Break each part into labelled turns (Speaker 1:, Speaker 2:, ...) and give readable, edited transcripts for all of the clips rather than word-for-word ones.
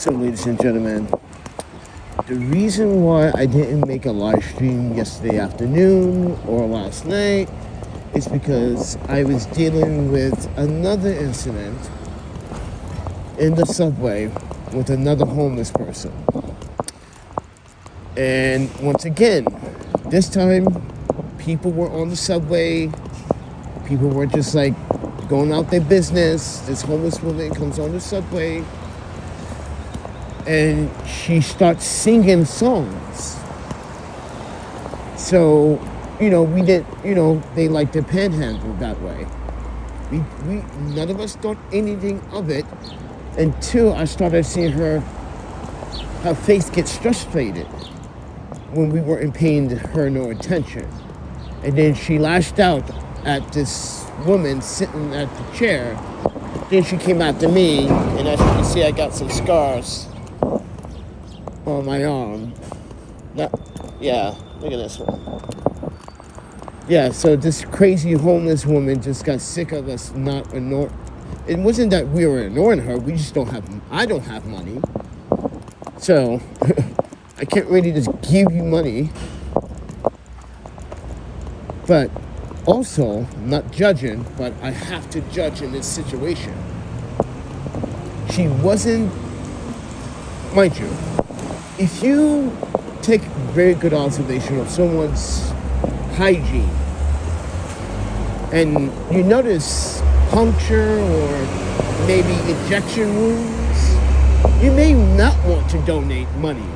Speaker 1: So, ladies and gentlemen, the reason why I didn't make a live stream yesterday afternoon or last night is because I was dealing with another incident in the subway with another homeless person. And once again, this time, people were on the subway. People were just like going out their business. This homeless woman comes on the subway and she starts singing songs. So, we did, they like to panhandle that way. We none of us thought anything of it until I started seeing her face get frustrated when we weren't paying her no attention. And then she lashed out at this woman sitting at the chair. Then she came after me, and as you can see, I got some scars on my arm. Look at this one. Yeah, so this crazy homeless woman just got sick of us not annoying. It wasn't that we were annoying her. We just I don't have money. So, I can't really just give you money. But also, not judging, but I have to judge in this situation. She wasn't, mind you, if you take very good observation of someone's hygiene and you notice puncture or maybe injection wounds, you may not want to donate money.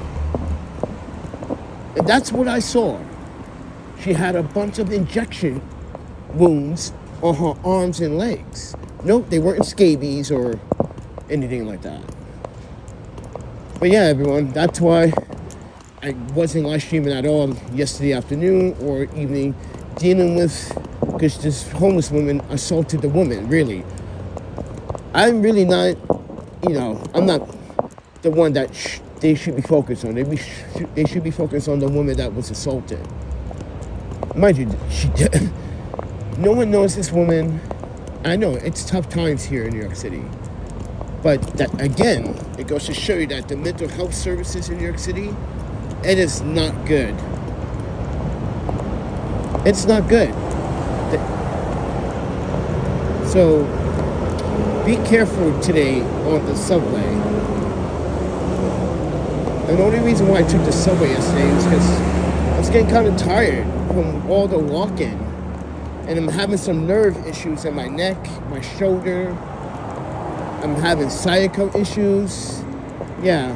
Speaker 1: And that's what I saw. She had a bunch of injection wounds on her arms and legs. Nope, they weren't scabies or anything like that. But yeah, everyone, that's why I wasn't live streaming at all yesterday afternoon or evening, dealing with, because this homeless woman assaulted the woman, really. I'm really not, I'm not the one that they should be focused on. They should be focused on the woman that was assaulted. Mind you, no one knows this woman. I know it's tough times here in New York City. But that, again, it goes to show you that the mental health services in New York City, it is not good. It's not good. So, be careful today on the subway. And the only reason why I took the subway yesterday was because I was getting kind of tired from all the walking. And I'm having some nerve issues in my neck, my shoulder. I'm having sciatica issues. Yeah.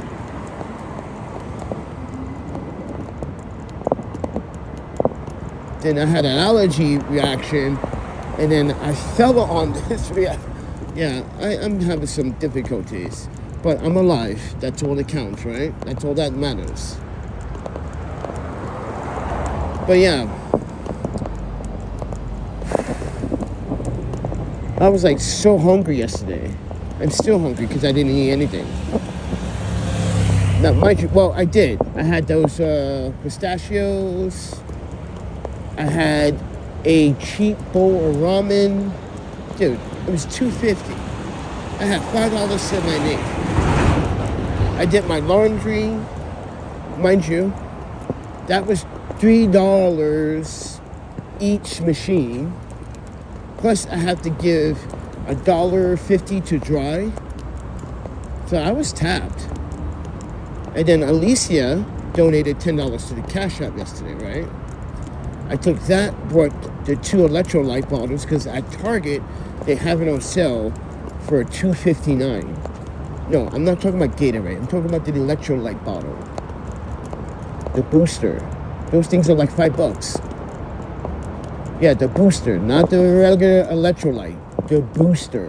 Speaker 1: Then I had an allergy reaction. And then I fell on this reaction. Yeah, I'm having some difficulties. But I'm alive. That's all that counts, right? That's all that matters. But yeah. I was like so hungry yesterday. I'm still hungry because I didn't eat anything. Now, mind you, well, I did. I had those pistachios. I had a cheap bowl of ramen. Dude, it was $2.50. I had $5 in my name. I did my laundry. Mind you, that was $3 each machine. Plus, I had to give $1.50 to dry. So I was tapped. And then Alicia donated $10 to the Cash App yesterday, right? I took that, bought the 2 electrolyte bottles, because at Target, they have it on sale for $2.59. No, I'm not talking about Gatorade. I'm talking about the electrolyte bottle. The booster. Those things are like $5. Yeah, the booster, not the regular electrolyte. The booster.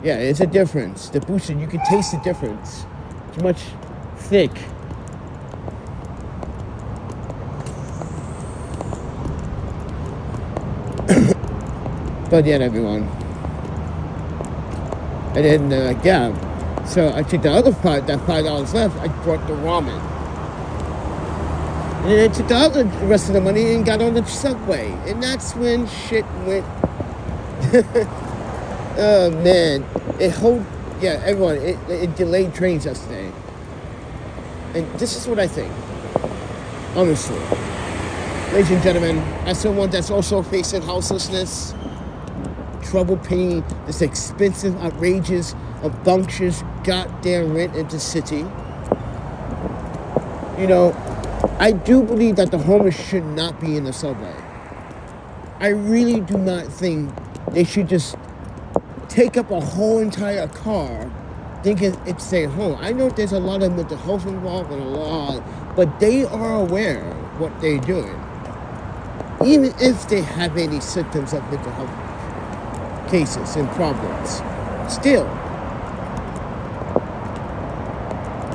Speaker 1: Yeah, it's a difference. The booster, you can taste the difference. It's much thick. But yeah, everyone. And then, so I took the other $5 left, I bought the ramen. And then I took the rest of the money and got on the subway. And that's when shit went. Oh man, Yeah, everyone, it delayed trains yesterday. And this is what I think, honestly. Ladies and gentlemen, as someone that's also facing houselessness, trouble paying this expensive, outrageous, obnoxious, goddamn rent in the city, you know, I do believe that the homeless should not be in the subway. I really do not think they should just take up a whole entire car thinking it's their home. I know there's a lot of mental health involved and a lot, but they are aware of what they're doing. Even if they have any symptoms of mental health cases and problems, still,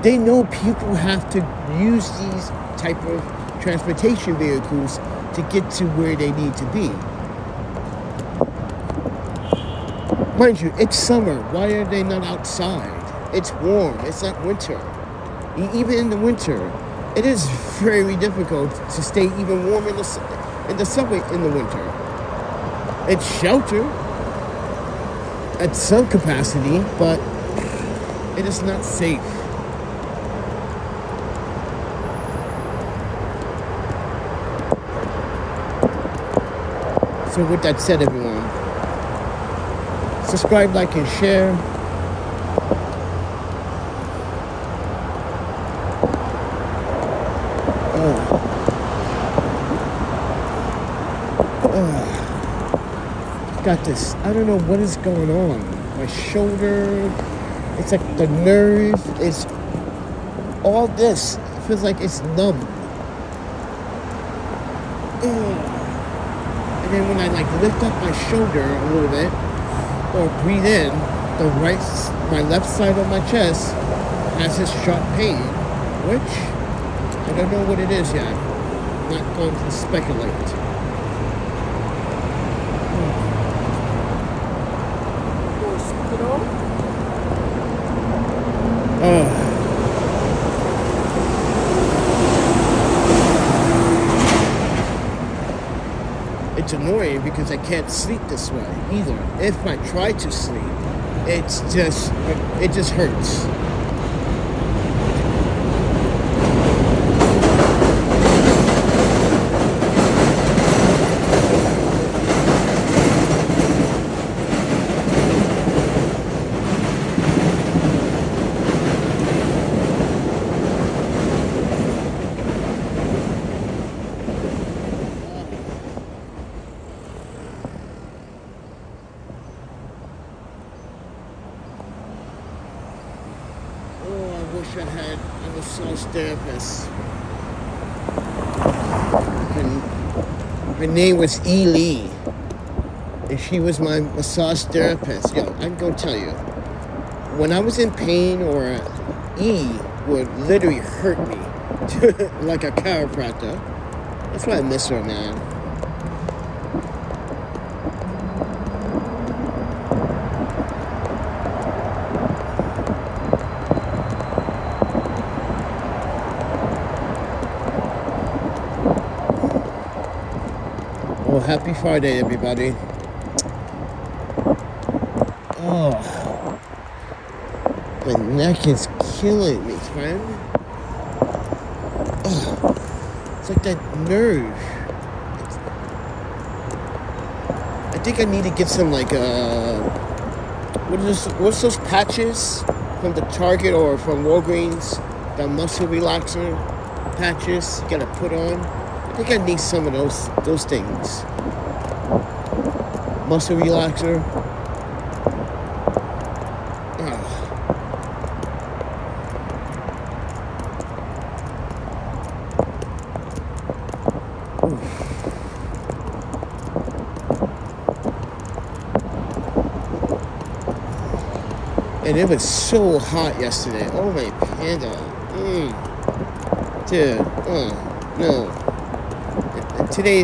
Speaker 1: they know people have to use these type of transportation vehicles to get to where they need to be. Mind you, it's summer. Why are they not outside? It's warm. It's not winter. Even in the winter, it is very difficult to stay even warm in the subway in the winter. It's shelter at some capacity, but it is not safe. So with that said, everyone, subscribe, like, and share. Got this, I don't know what is going on. My shoulder, it's like the nerve, it's all this. It feels like it's numb. And then when I like lift up my shoulder a little bit, or breathe in, my left side of my chest has this sharp pain, which I don't know what it is yet. I'm not going to speculate. It's annoying because I can't sleep this way either. If I try to sleep, it just hurts. I had a massage therapist. Her name was E. Lee, and she was my massage therapist. Yo, I'm gonna tell you, when I was in pain, or E would literally hurt me like a chiropractor. That's why I miss her, man. Well, happy Friday, everybody. Oh, my neck is killing me, friend. Oh, it's like that nerve. I think I need to get some, like, what's those patches from the Target or from Walgreens? The muscle relaxer patches you gotta put on. I think I need some of those things. Muscle relaxer. And it was so hot yesterday. Oh my panda. Dude. No. Today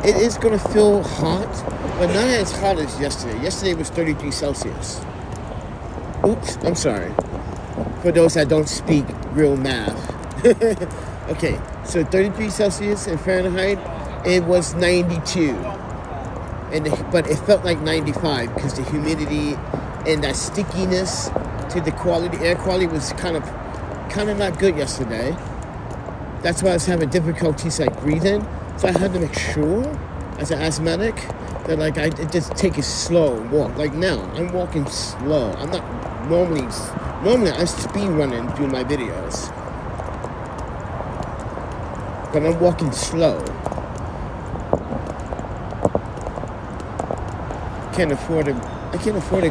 Speaker 1: it is going to feel hot, but not as hot as yesterday. Yesterday was 33 Celsius. Oops, I'm sorry. For those that don't speak real math. Okay, so 33 Celsius in Fahrenheit, it was 92. But it felt like 95 because the humidity and that stickiness to the quality. Air quality was kind of not good yesterday. That's why I was having difficulties like breathing. So I had to make sure, as an asthmatic, that like I just take a slow walk. Like now, I'm walking slow. I'm not normally I'm speed running doing my videos, but I'm walking slow. I can't afford to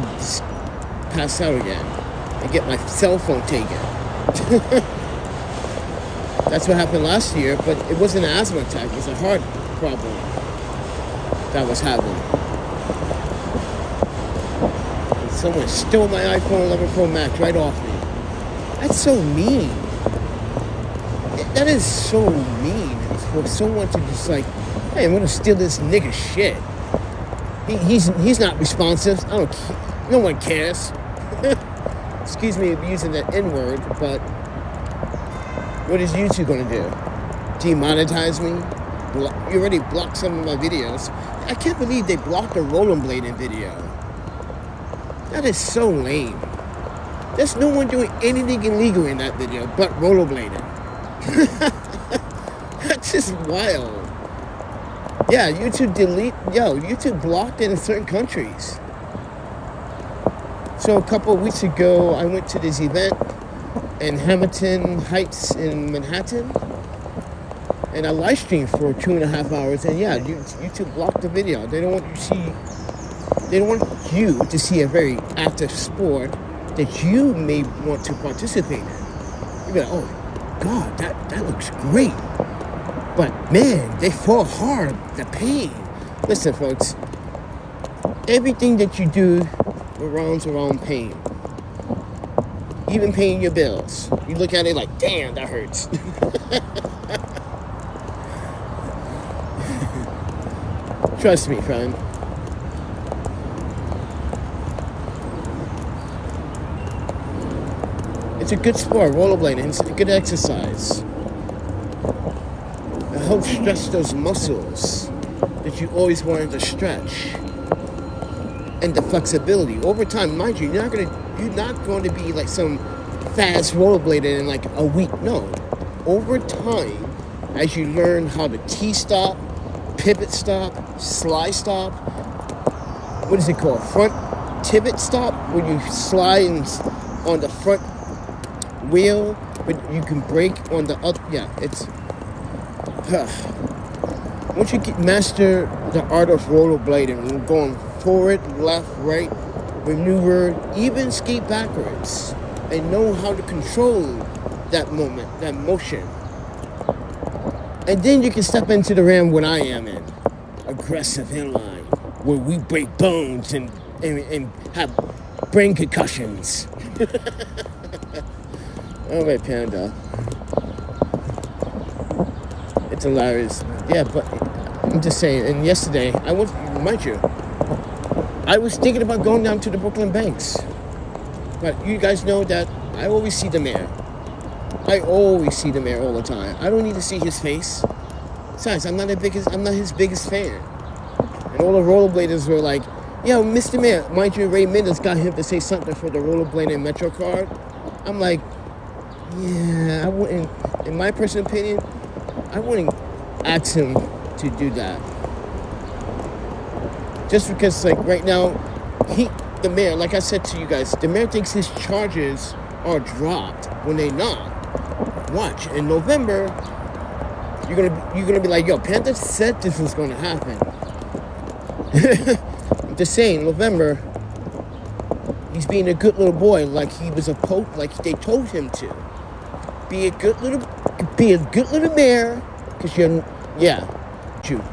Speaker 1: pass out again and get my cell phone taken. That's what happened last year, but it wasn't an asthma attack. It was a heart problem that I was having. And someone stole my iPhone 11 Pro Max right off me. That's so mean. That is so mean for someone to just like, hey, I'm gonna steal this nigga shit. He's not responsive. I don't care. No one cares. Excuse me for using that N-word, but what is YouTube gonna do? Demonetize me? You already blocked some of my videos. I can't believe they blocked the rollerblading video. That is so lame. There's no one doing anything illegal in that video but rollerblading. That's just wild. Yeah, YouTube blocked it in certain countries. So a couple of weeks ago, I went to this event in Hamilton Heights in Manhattan, and I live streamed for 2.5 hours. And yeah, YouTube blocked the video. They don't want you to see a very active sport that you may want to participate in. You'll be like, oh God, that looks great. But man, they fall hard, the pain. Listen, folks, everything that you do revolves around pain. Even paying your bills. You look at it like, damn, that hurts. Trust me, friend. It's a good sport, rollerblading. It's a good exercise. It helps stretch those muscles that you always wanted to stretch. And the flexibility. Over time, mind you, you're not going to be like some fast rollerblader in like a week. No. Over time, as you learn how to T-stop, pivot stop, slide stop, what is it called? Front pivot stop, when you slide on the front wheel, but you can brake on the other. Yeah, it's. Once you master the art of rollerblading, going forward, left, right, maneuver, even skate backwards, and know how to control that moment, that motion. And then you can step into the realm what I am in. Aggressive inline, where we break bones and have brain concussions. All right, Panda. It's hilarious. Yeah, but I'm just saying, and yesterday, I was thinking about going down to the Brooklyn Banks. But you guys know that I always see the mayor. I always see the mayor all the time. I don't need to see his face. Besides, I'm not his biggest fan. And all the rollerbladers were like, yo, Mr. Mayor, mind you, Ray Mendes got him to say something for the rollerblading Metro card. I'm like, yeah, I wouldn't, in my personal opinion, I wouldn't ask him to do that. Just because, like, right now, the mayor, like I said to you guys, the mayor thinks his charges are dropped when they're not. Watch, in November, you're gonna be like, yo, Panda said this was gonna happen. I'm just saying, November, he's being a good little boy, like he was a pope, like they told him to. Be a good little mayor, because Jude.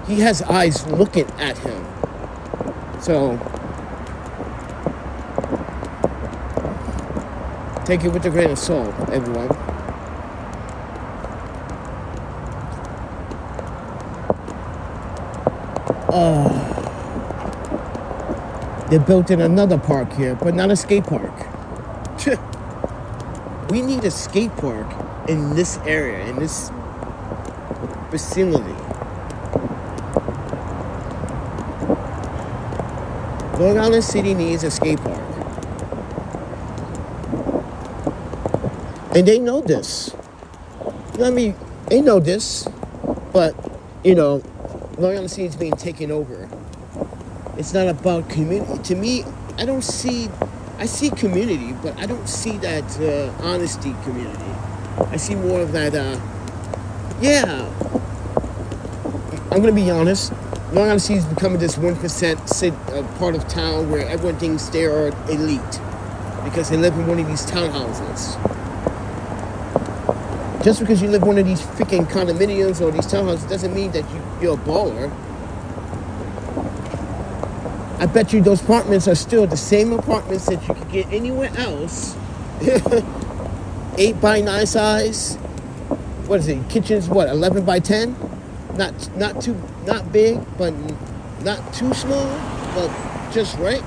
Speaker 1: He has eyes looking at him. So, take it with a grain of salt, everyone. They're building another park here, but not a skate park. We need a skate park in this area, in this vicinity. Long Island City needs a skate park. And they know this. You know what I mean? They know this. But, you know, Long Island City is being taken over. It's not about community. To me, I see community, but I don't see that honesty community. I see more of that, yeah. I'm going to be honest. Long Island City is becoming this 1% part of town where everyone thinks they are elite because they live in one of these townhouses. Just because you live in one of these freaking condominiums or these townhouses doesn't mean that you're a baller. I bet you those apartments are still the same apartments that you could get anywhere else. 8 by 9 size. What is it? Kitchen's what? 11 by 10? Not big, but not too small, but just right.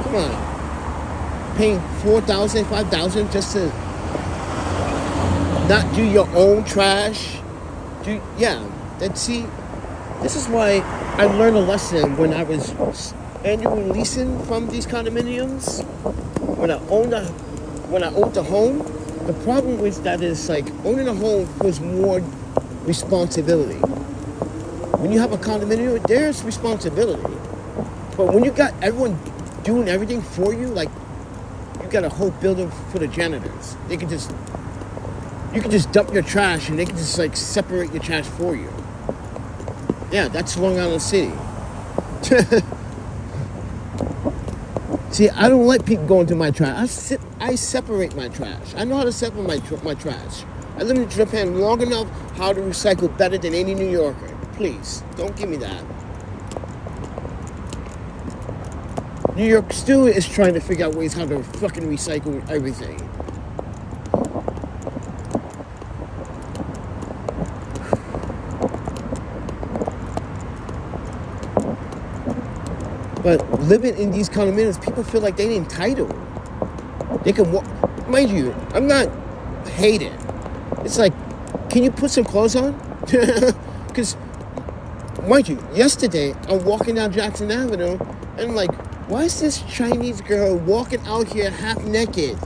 Speaker 1: Come on. Paying $4,000, $5,000 just to not do your own trash. This is why I learned a lesson when I was annual leasing from these condominiums. When I owned the home, the problem was that it's like owning a home was more responsibility. When you have a condominium, there's responsibility. But when you got everyone doing everything for you, like you got a whole building for the janitors. You can just dump your trash and they can just like separate your trash for you. Yeah, that's Long Island City. See, I don't let people go into my trash. I separate my trash. I know how to separate my trash. I lived in Japan long enough how to recycle better than any New Yorker. Please, don't give me that. New York still is trying to figure out ways how to fucking recycle everything. But living in these condominiums, people feel like they're entitled. They can walk. Mind you, I'm not hating. It's like, can you put some clothes on? Because, mind you, yesterday, I'm walking down Jackson Avenue, and I'm like, why is this Chinese girl walking out here half naked?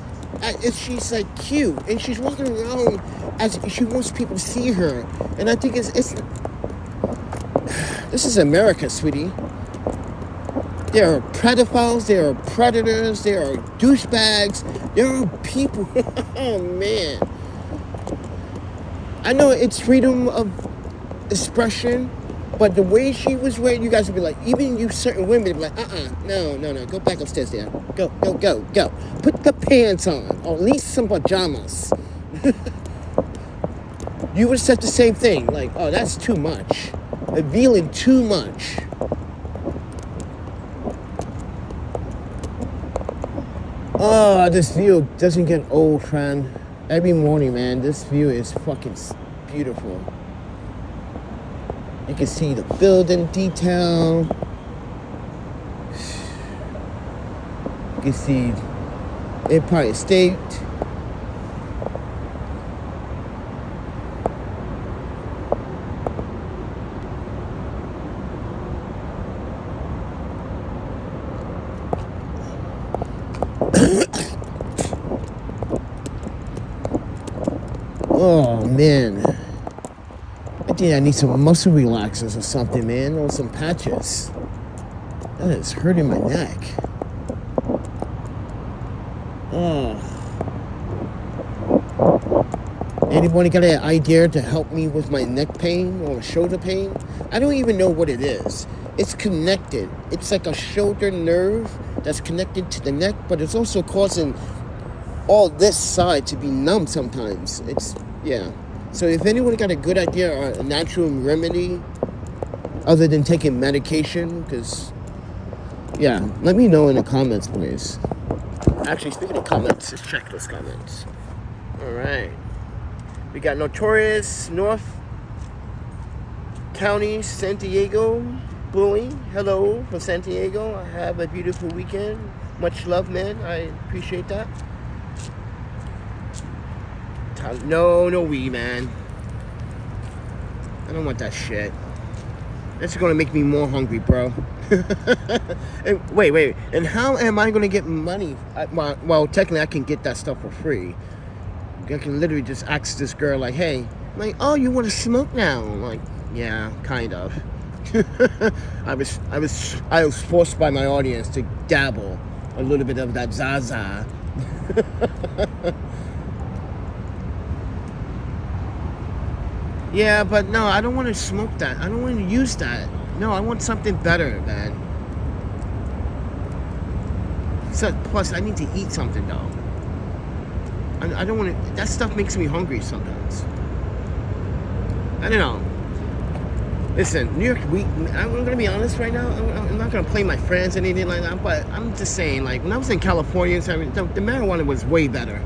Speaker 1: If she's like cute, and she's walking around as she wants people to see her. And I think it's this is America, sweetie. There are pedophiles, there are predators, there are douchebags, there are people. Oh, man. I know it's freedom of expression, but the way she was wearing, you guys would be like, even you certain women would be like, no, go back upstairs there. Go. Put the pants on, or at least some pajamas. You would have said the same thing, like, oh, that's too much. Revealing too much. Oh, this view doesn't get old, friend. Every morning, man, this view is fucking beautiful. You can see the building detail. You can see Empire State. Oh, man. I think I need some muscle relaxers or something, man. Or some patches. That is hurting my neck. Oh. Anybody got an idea to help me with my neck pain or shoulder pain? I don't even know what it is. It's connected. It's like a shoulder nerve that's connected to the neck, but it's also causing all this side to be numb sometimes. Yeah. So if anyone got a good idea or a natural remedy other than taking medication, because, yeah, let me know in the comments, please. Actually, speaking of comments, let's check those comments. All right. We got Notorious North County, San Diego, Bullying. Hello from San Diego. I have a beautiful weekend. Much love, man. I appreciate that. No weed, man. I don't want that shit. That's gonna make me more hungry, bro. And wait. And how am I gonna get money? Well, technically, I can get that stuff for free. I can literally just ask this girl, like, hey, like, oh, you want to smoke now? I'm like, yeah, kind of. I was forced by my audience to dabble a little bit of that Zaza. Yeah, but no, I don't want to smoke that. I don't want to use that. No, I want something better, man. So, plus, I need to eat something, though. I don't want to... That stuff makes me hungry sometimes. I don't know. Listen, New York, I'm going to be honest right now. I'm not going to play my friends or anything like that, but I'm just saying, like, when I was in California, the marijuana was way better.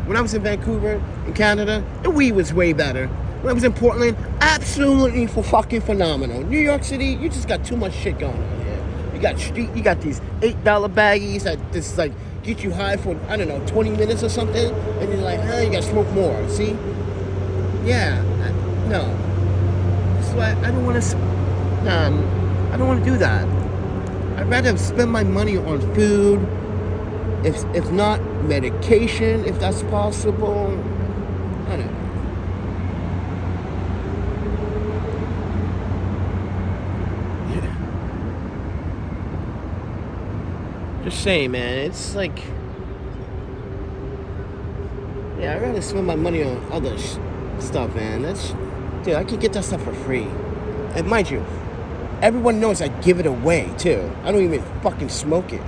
Speaker 1: When I was in Vancouver, in Canada, the weed was way better. When I was in Portland, absolutely fucking phenomenal. New York City, you just got too much shit going on here. You got these $8 baggies that just like get you high for, I don't know, 20 minutes or something, and you're like, you gotta smoke more. See? Yeah, no. That's why I don't want to. I don't want to do that. I'd rather spend my money on food. If not medication, if that's possible. I don't know. Just saying, man. It's like, yeah, I'd rather spend my money on other stuff, man. Dude, I can get that stuff for free. And mind you, everyone knows I give it away too. I don't even fucking smoke it.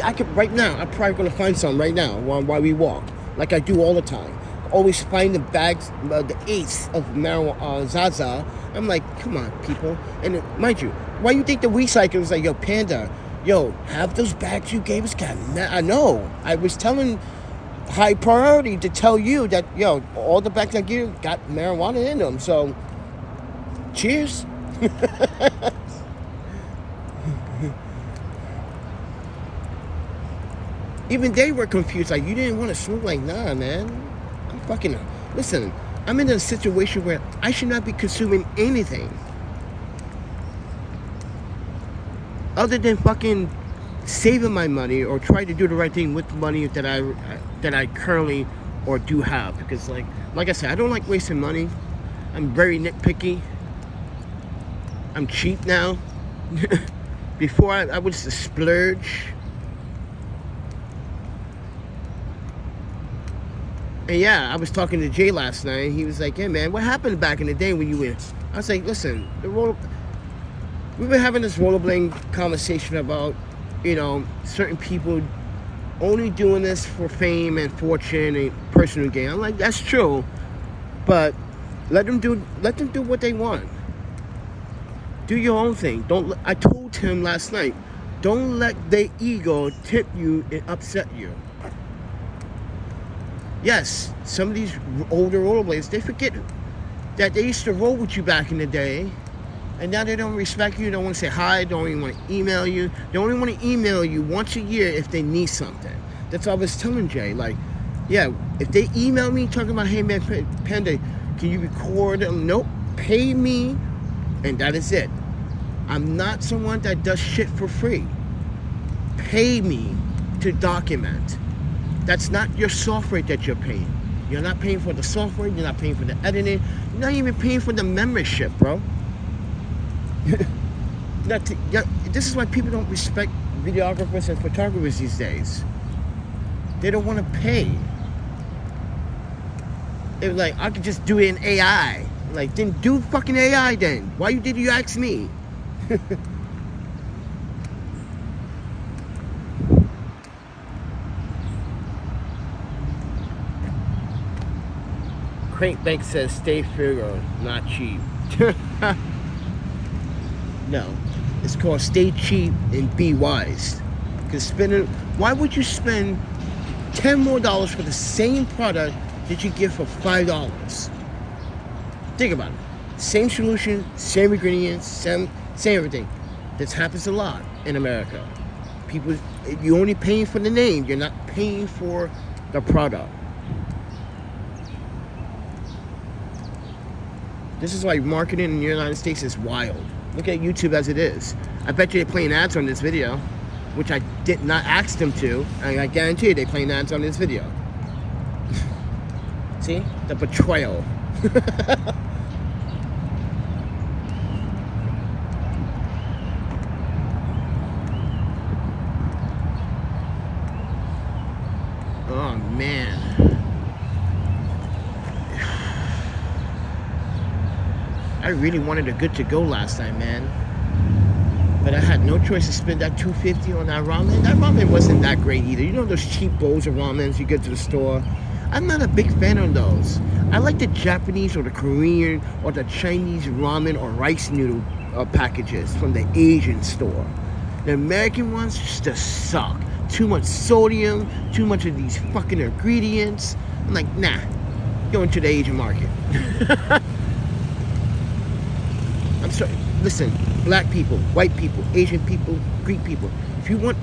Speaker 1: I could right now. I'm probably gonna find some right now while we walk, like I do all the time. Always find the bags, the eighths of marijuana, Zaza. I'm like, come on, people. And mind you, why you think the recycler was like, yo, Panda, yo, have those bags you gave us? God, I know. I was telling High Priority to tell you that, yo, all the bags I give you got marijuana in them. So, cheers. Even they were confused. Like, you didn't want to smoke? Like, nah, man. I'm fucking... Listen, I'm in a situation where I should not be consuming anything other than fucking saving my money or try to do the right thing with the money that I currently or do have. Because, like I said, I don't like wasting money. I'm very nitpicky. I'm cheap now. Before, I was a splurge. And yeah, I was talking to Jay last night, and he was like, "Yeah, man, what happened back in the day when you went?" I was like, "Listen, we've been having this rollerblading conversation about, you know, certain people only doing this for fame and fortune and personal gain." I'm like, "That's true, but let them do what they want. Do your own thing. I told him last night, don't let their ego tip you and upset you." Yes, some of these older rollerblades, they forget that they used to roll with you back in the day, and now they don't respect you, don't want to say hi, don't even want to email you. They only want to email you once a year if they need something. That's what I was telling Jay. Like, yeah, if they email me talking about, "Hey man, Panda, can you record?" Nope, pay me, and that is it. I'm not someone that does shit for free. Pay me to document. That's not your software that you're paying. You're not paying for the software. You're not paying for the editing. You're not even paying for the membership, bro. This is why people don't respect videographers and photographers these days. They don't want to pay. They're like, I could just do it in AI. Like, then do fucking AI then. Why did you ask me? Crankbank says, "Stay frugal, not cheap." No, it's called "Stay cheap and be wise." Because why would you spend $10 more for the same product that you get for $5? Think about it. Same solution, same ingredients, same everything. This happens a lot in America. People, you're only paying for the name. You're not paying for the product. This is why marketing in the United States is wild. Look at YouTube as it is. I bet you they're playing ads on this video, which I did not ask them to, and I guarantee you they're playing ads on this video. See? The betrayal. Oh, man. I really wanted a good to go last time, man. But I had no choice to spend that $2.50 on that ramen. That ramen wasn't that great either. You know those cheap bowls of ramens you get to the store? I'm not a big fan of those. I like the Japanese or the Korean or the Chinese ramen or rice noodle packages from the Asian store. The American ones just suck. Too much sodium, too much of these fucking ingredients. I'm like, nah, go into the Asian market. I'm sorry, listen, black people, white people, Asian people, Greek people. If you want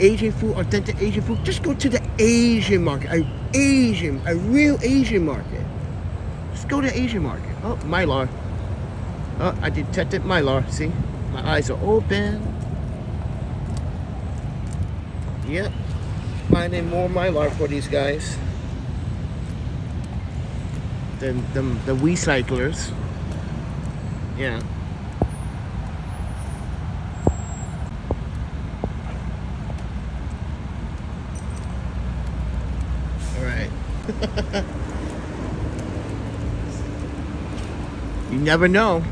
Speaker 1: Asian food, authentic Asian food, just go to the Asian market. A real Asian market. Just go to the Asian market. Oh, Mylar. Oh, I detected Mylar. See? My eyes are open. Yep. Finding more Mylar for these guys. The recyclers. Yeah. You never know.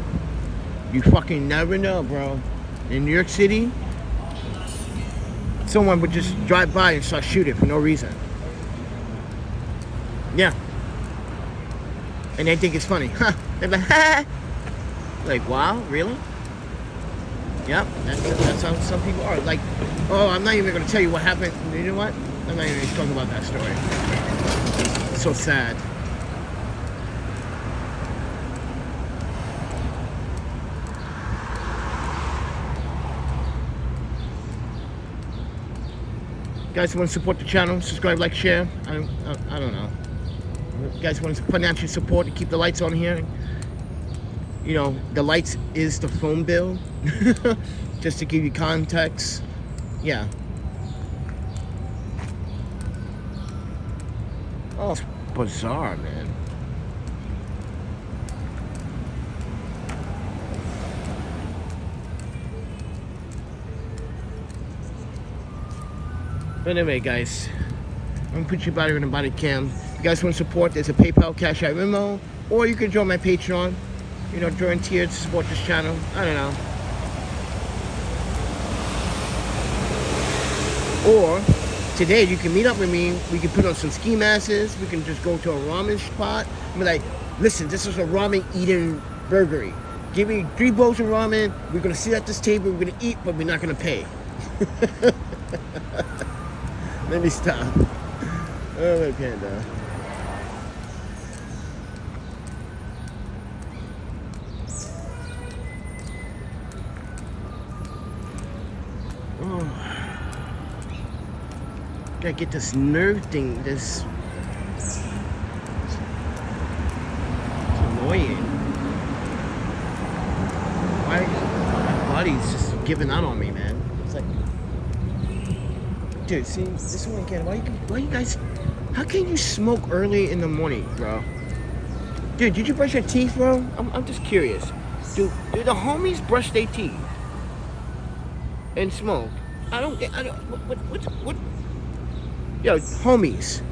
Speaker 1: You fucking never know, bro. In New York City, someone would just drive by and start shooting for no reason. Yeah. And they think it's funny. Huh. They're like, ha! Like, wow, really? Yep, that's how some people are. Like, oh, I'm not even going to tell you what happened. You know what? I'm not even talking about that story. It's so sad. You guys want to support the channel? Subscribe, like, share. I don't know. You guys want financial support to keep the lights on here? You know, the lights is the phone bill. Just to give you context. Yeah. Oh, it's bizarre, man. But anyway, guys, I'm gonna put your body in a body cam. If you guys want to support, there's a PayPal, Cash App, Venmo, or you can join my Patreon. You know, join tier to support this channel. I don't know. Or today you can meet up with me. We can put on some ski masks. We can just go to a ramen spot and be like, listen, this is a ramen eating burgery. Give me 3 bowls of ramen. We're gonna sit at this table. We're gonna eat, but we're not gonna pay. Let me stop. Oh, my panda. Oh. Gotta get this nerve thing, this. It's annoying. Why? My body's just giving out on me, man. It's like. Dude, see, this one again. Why you guys? How can you smoke early in the morning, bro? Dude, did you brush your teeth, bro? I'm just curious. Do the homies brush their teeth and smoke? I don't. What? Yo, homies,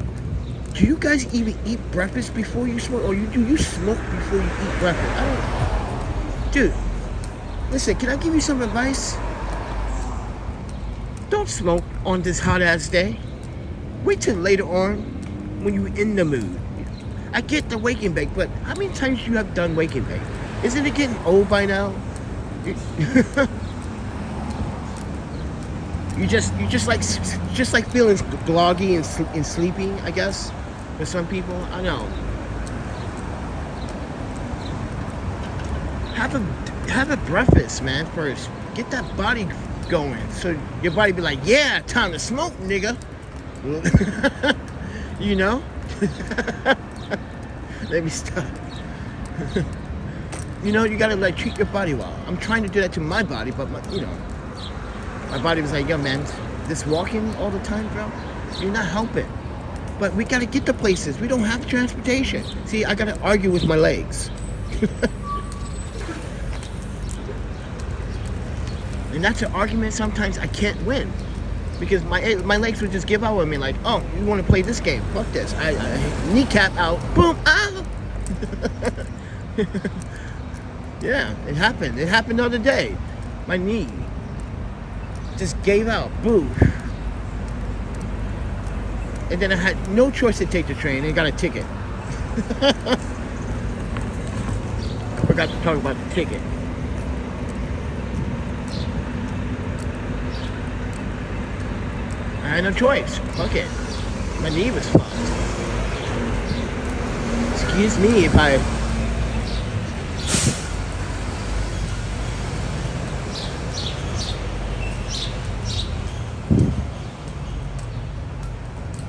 Speaker 1: do you guys even eat breakfast before you smoke, or do you smoke before you eat breakfast? I don't. Dude, listen. Can I give you some advice? Don't smoke on this hot ass day. Wait till later on when you're in the mood. I get the wake and bake, but how many times you have done wake and bake? Isn't it getting old by now? You just like feeling groggy and sleepy, I guess. For some people, I know. Have a breakfast, man. First, get that body going, so your body be like, yeah, time to smoke, nigga. You know. Let me stop. You know, you gotta like treat your body well. I'm trying to do that to my body, but my body was like, yo man, this walking all the time, bro, you're not helping. But we gotta get to places. We don't have transportation. See, I gotta argue with my legs. And that's an argument sometimes I can't win. Because my legs would just give out on me like, oh, you want to play this game? Fuck this. I kneecap out. Boom. Ah. Yeah, it happened. It happened the other day. My knee just gave out. Boo. And then I had no choice to take the train and got a ticket. Forgot to talk about the ticket. I had no choice. Fuck it. My knee was fucked. Excuse me if I...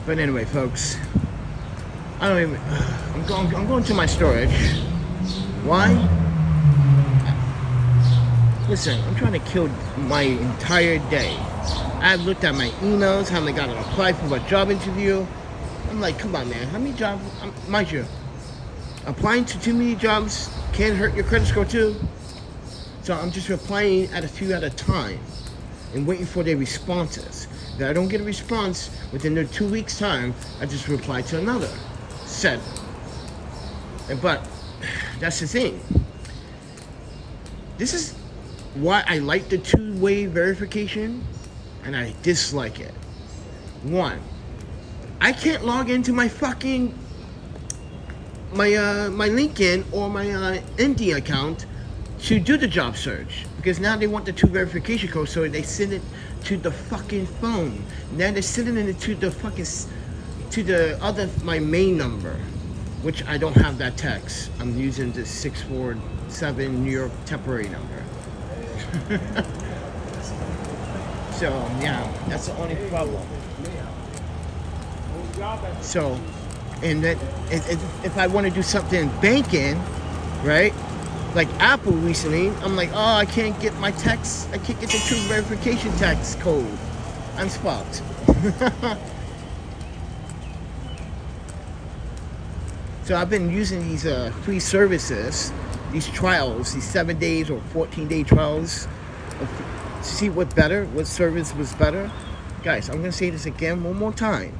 Speaker 1: But anyway, folks, I don't even... I'm going to my storage. Why? Listen, I'm trying to kill my entire day. I've looked at my emails, how they got to apply for a job interview. I'm like, come on, man. How many jobs? Mind you, applying to too many jobs can hurt your credit score too. So I'm just replying at a few at a time and waiting for their responses. If I don't get a response within the 2 weeks' time, I just reply to another set. But that's the thing. This is why I like the two-way verification. And I dislike it. One, I can't log into my fucking my LinkedIn or my Indeed account to do the job search because now they want the two verification code, so they send it to the fucking phone. Now they're sending it to the fucking my main number, which I don't have that text. I'm using the 647 New York temporary number. So, yeah, that's the only problem. So, and that if I want to do something banking, right? Like Apple recently, I'm like, oh, I can't get my text. I can't get the true verification text code. I'm fucked. So I've been using these free services, these trials, these 7 days or 14-day trials. See what service was better. Guys, I'm gonna say this again one more time.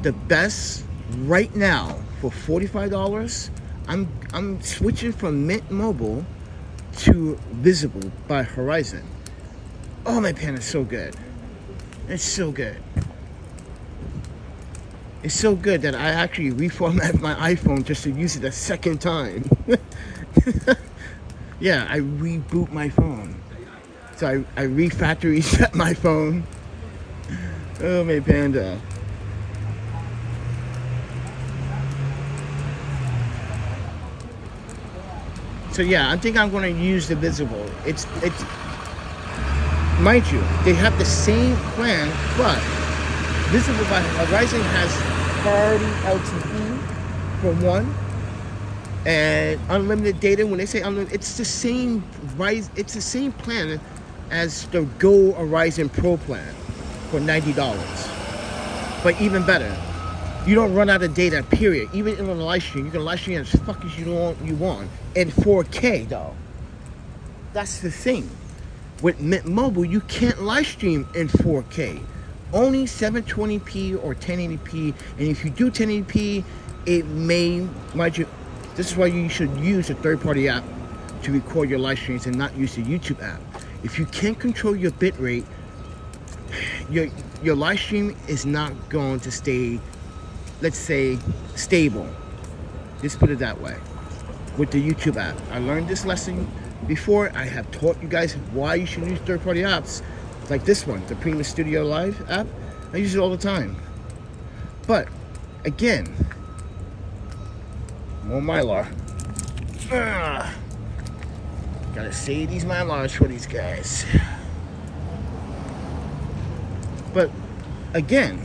Speaker 1: The best right now for $45, I'm switching from Mint Mobile to Visible by Horizon. Oh, my pen is so good. It's so good. It's so good that I actually reformatted my iPhone just to use it a second time. Yeah, I reboot my phone. So I refactory reset my phone. Oh, my panda. So yeah, I think I'm going to use the Visible. It's mind you, they have the same plan, but Visible by Horizon has priority LTE for one, and unlimited data. When they say unlimited, it's the same plan as the Go Horizon Pro plan for $90. But even better, you don't run out of data, period. Even in a live stream, you can live stream as fuck as you want in 4K though. That's the thing. With Mint Mobile, you can't live stream in 4K. Only 720p or 1080p, and if you do 1080p, it may, mind you, this is why you should use a third-party app to record your live streams and not use the YouTube app. If you can't control your bit rate, your live stream is not going to stay, let's say, stable. Just put it that way. With the YouTube app, I learned this lesson before. I have taught you guys why you should use third-party apps like this one, the Premium Studio Live app. I use it all the time. But again, more Mylar. Gotta save these Mylars for these guys. But again,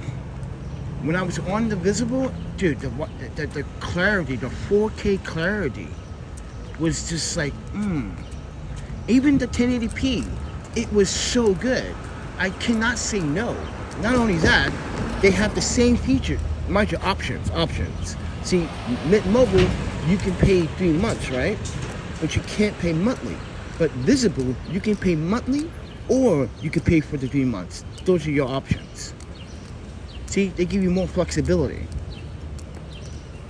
Speaker 1: when I was on the Visible, dude, the clarity, the 4K clarity was just like, Even the 1080p, it was so good. I cannot say no. Not only that, they have the same feature. Mind you, options. See, Mint Mobile, you can pay 3 months, right? But you can't pay monthly. But Visible, you can pay monthly, or you can pay for the 3 months. Those are your options. See, they give you more flexibility.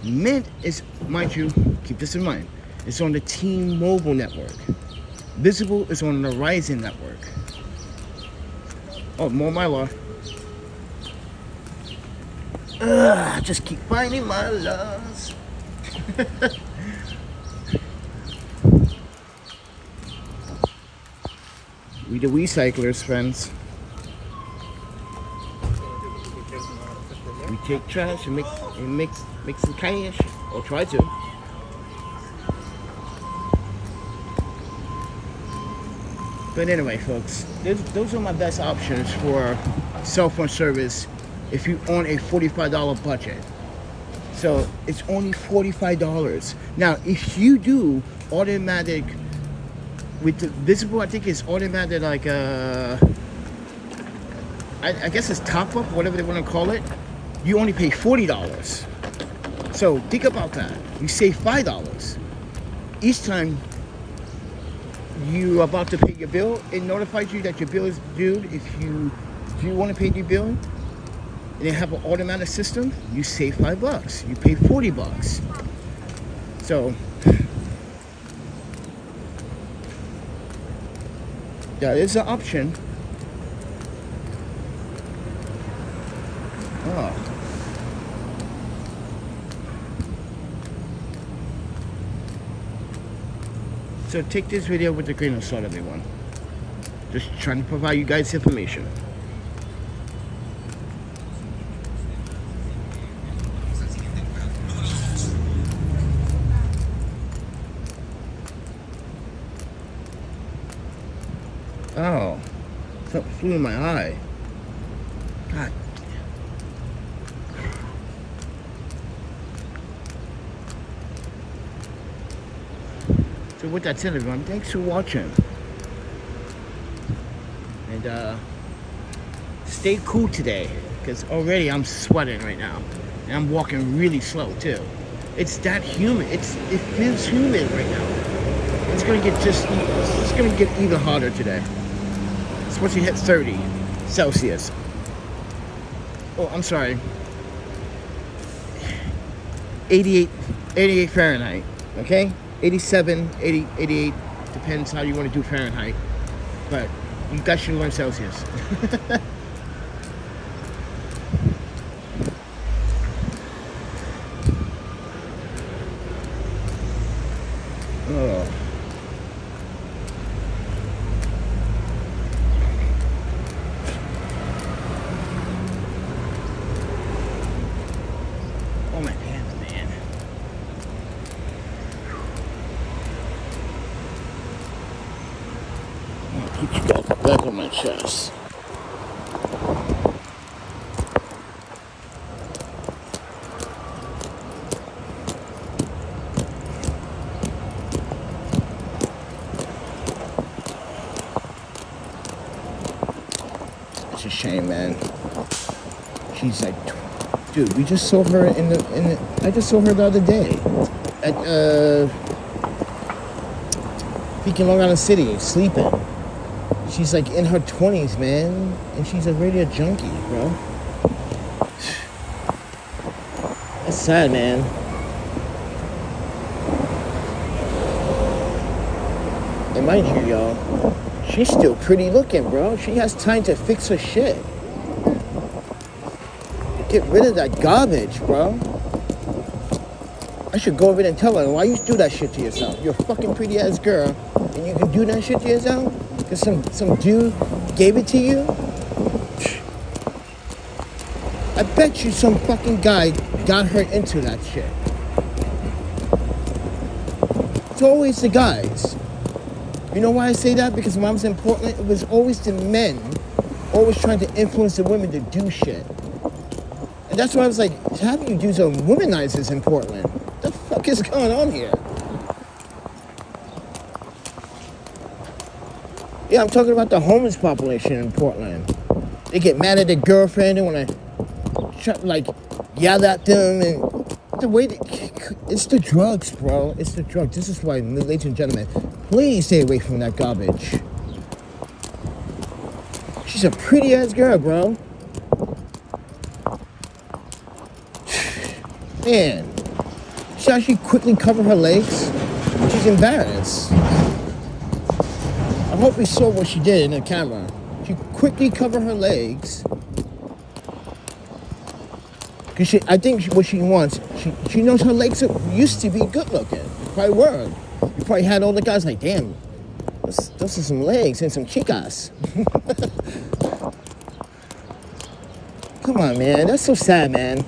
Speaker 1: Mint is, mind you, keep this in mind, it's on the T-Mobile network. Visible is on the Verizon network. Oh, more my law. Just keep finding my loves. We the recyclers, friends. We take trash and make some cash, or try to. But anyway, folks, those are my best options for cell phone service if you own a $45 budget. So it's only $45. Now, if you do automatic with the Visible, I think it's automatic, like I guess it's top up, whatever they want to call it. You only pay $40. So think about that. You save $5 each time you're about to pay your bill. It notifies you that your bill is due. If you want to pay your bill, and they have an automatic system, you save $5. You pay $40. So that is an option. Oh. So take this video with a grain of salt, everyone. Just trying to provide you guys information. Oh, something flew in my eye. God. So with that said, everyone, thanks for watching. And stay cool today, because already I'm sweating right now. And I'm walking really slow too. It's that humid. It feels humid right now. It's gonna get even hotter today. It's supposed to hit 30 Celsius. Oh, I'm sorry. 88 Fahrenheit, okay? 87, 80, 88, depends how you want to do Fahrenheit. But you guys should learn Celsius. Oh. Oh, my hands, man. Keep you guys back on my chest. It's a shame, man. She's like, dude, we just saw her in the. I just saw her the other day at Pekin, Long Island City, sleeping. She's like in her 20s, man, and she's already a junkie, bro. That's sad, man. And mind you, y'all, she's still pretty looking, bro. She has time to fix her shit. Get rid of that garbage, bro. I should go over there and tell her, why you do that shit to yourself? You're a fucking pretty ass girl, and you can do that shit to yourself? Because some dude gave it to you? I bet you some fucking guy got her into that shit. It's always the guys. You know why I say that? Because when I was in Portland, it was always the men always trying to influence the women to do shit. And that's why I was like, having you do some womanizers in Portland. What the fuck is going on here? Yeah, I'm talking about the homeless population in Portland. They get mad at their girlfriend. They want to, like, yell at them. And the way it's the drugs, bro. It's the drugs. This is why, ladies and gentlemen, please stay away from that garbage. She's a pretty-ass girl, bro. Man. She actually quickly covered her legs. She's embarrassed. I hope we saw what she did in the camera. She quickly covered her legs. Because I think what she wants, she knows her legs used to be good looking. They probably were. You probably had all the guys like, damn, those are some legs and some chicas. Come on, man. That's so sad, man.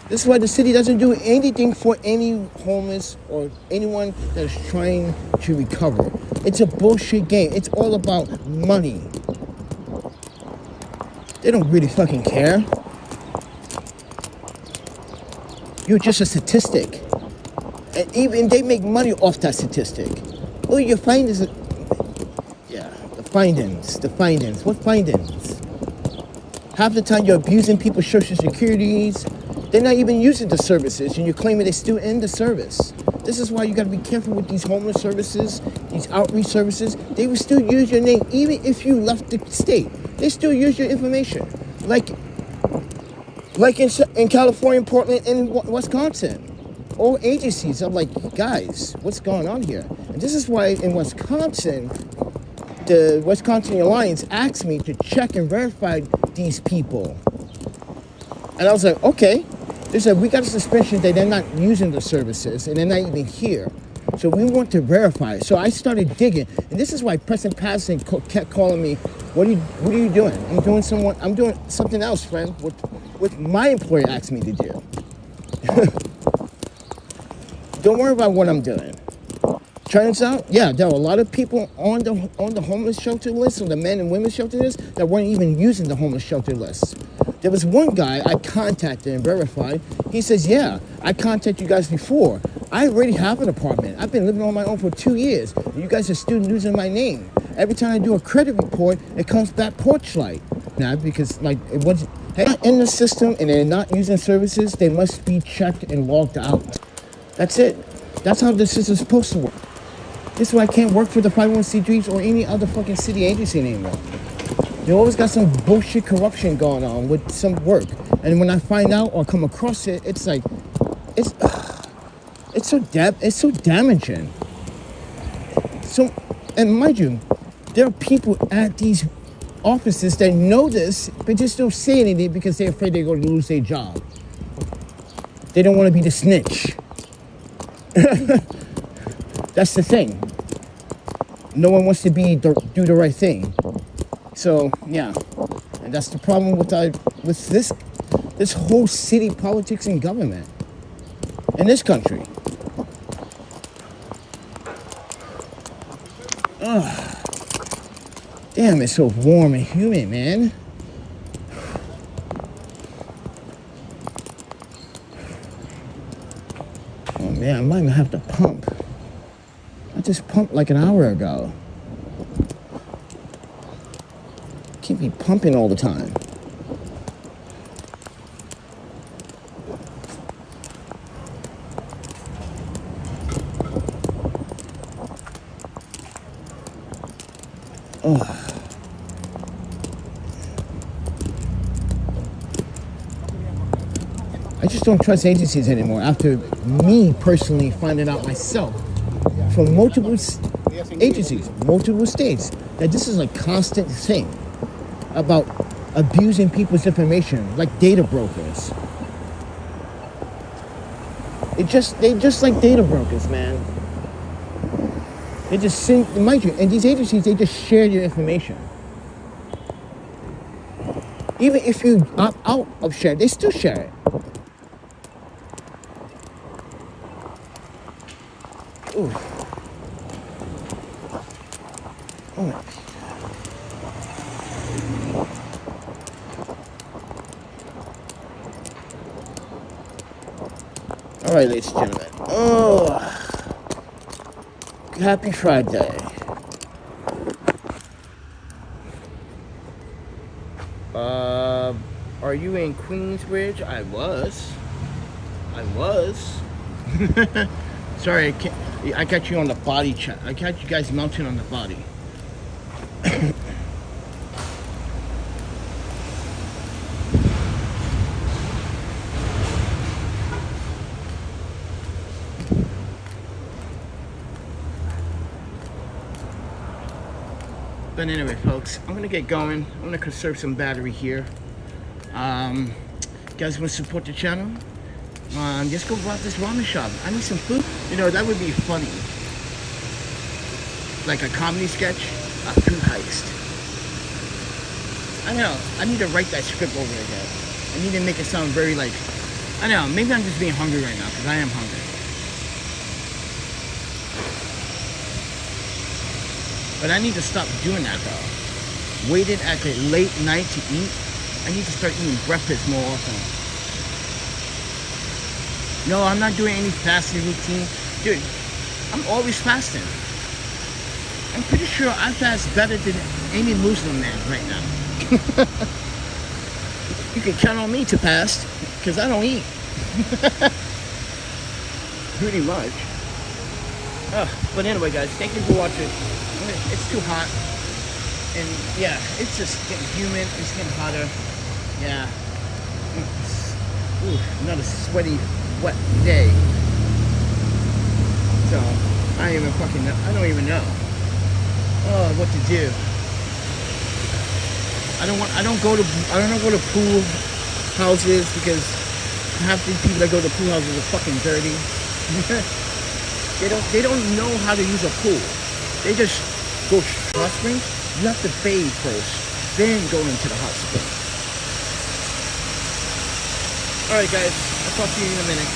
Speaker 1: This is why the city doesn't do anything for any homeless or anyone that is trying to recover. It's a bullshit game. It's all about money. They don't really fucking care. You're just a statistic. And even they make money off that statistic. Oh, your findings. Yeah, the findings. What findings? Half the time you're abusing people's social securities. They're not even using the services, and you're claiming they're still in the service. This is why you got to be careful with these homeless services, these outreach services. They will still use your name, even if you left the state. They still use your information. Like in California, Portland, and Wisconsin. All agencies, I'm like, guys, what's going on here? And this is why in Wisconsin, the Wisconsin Alliance asked me to check and verify these people. And I was like, okay. They said, we got a suspicion that they're not using the services and they're not even here. So we want to verify it. So I started digging. And this is why President Patterson kept calling me, what are you doing? I'm doing something else, friend, what my employer asked me to do. Don't worry about what I'm doing. Turns out, yeah, there were a lot of people on the homeless shelter list, or the men and women shelter list, that weren't even using the homeless shelter list. There was one guy I contacted and verified. He says, yeah, I contacted you guys before. I already have an apartment. I've been living on my own for 2 years. And you guys are still using my name. Every time I do a credit report, it comes back porch light. Now, because like it wasn't in the system and they're not using services, they must be checked and logged out. That's it. That's how the system's supposed to work. This is why I can't work for the 501c3s or any other fucking city agency anymore. They always got some bullshit corruption going on with some work. And when I find out or come across it, it's like, it's so damaging. So, and mind you, there are people at these offices that know this, but just don't say anything because they're afraid they're going to lose their job. They don't want to be the snitch. That's the thing. No one wants to do the right thing. So yeah, and that's the problem with this whole city politics and government in this country. Ugh. Damn, it's so warm and humid, man. Oh man, I might even have to pump. I just pumped like an hour ago. Can't be pumping all the time. Oh. I just don't trust agencies anymore after me personally finding out myself from multiple agencies, multiple states, that this is a constant thing about abusing people's information, like data brokers. They just like data brokers, man. They just send, mind you, and these agencies, they just share your information. Even if you opt out of share, they still share it. Ooh. Oh. All right, ladies and gentlemen. Oh, happy Friday. Are you in Queensbridge? I was. Sorry, I got you on the body chat. I got you guys mounted on the body. But anyway, folks, I'm gonna get going. I'm gonna conserve some battery here. You guys want to support the channel? Just go rob this ramen shop. I need some food. You know, that would be funny. Like a comedy sketch, a food heist. I know, I need to write that script over again. I need to make it sound very like, I know, maybe I'm just being hungry right now, because I am hungry. But I need to stop doing that though. Waiting at the late night to eat. I need to start eating breakfast more often. No, I'm not doing any fasting routine. Dude, I'm always fasting. I'm pretty sure I fast better than any Muslim man right now. You can count on me to fast, because I don't eat. Pretty much. But anyway, guys, thank you for watching. It's too hot. And yeah, it's just getting humid. It's getting hotter. Yeah. Ooh, another sweaty, wet day. So, I don't even know. Oh, what to do. I don't go to pool houses because half these people that go to pool houses are fucking dirty. They don't know how to use a pool. They just go hot springs. You have to bathe first, then go into the hot spring. Alright guys, I'll talk to you in a minute.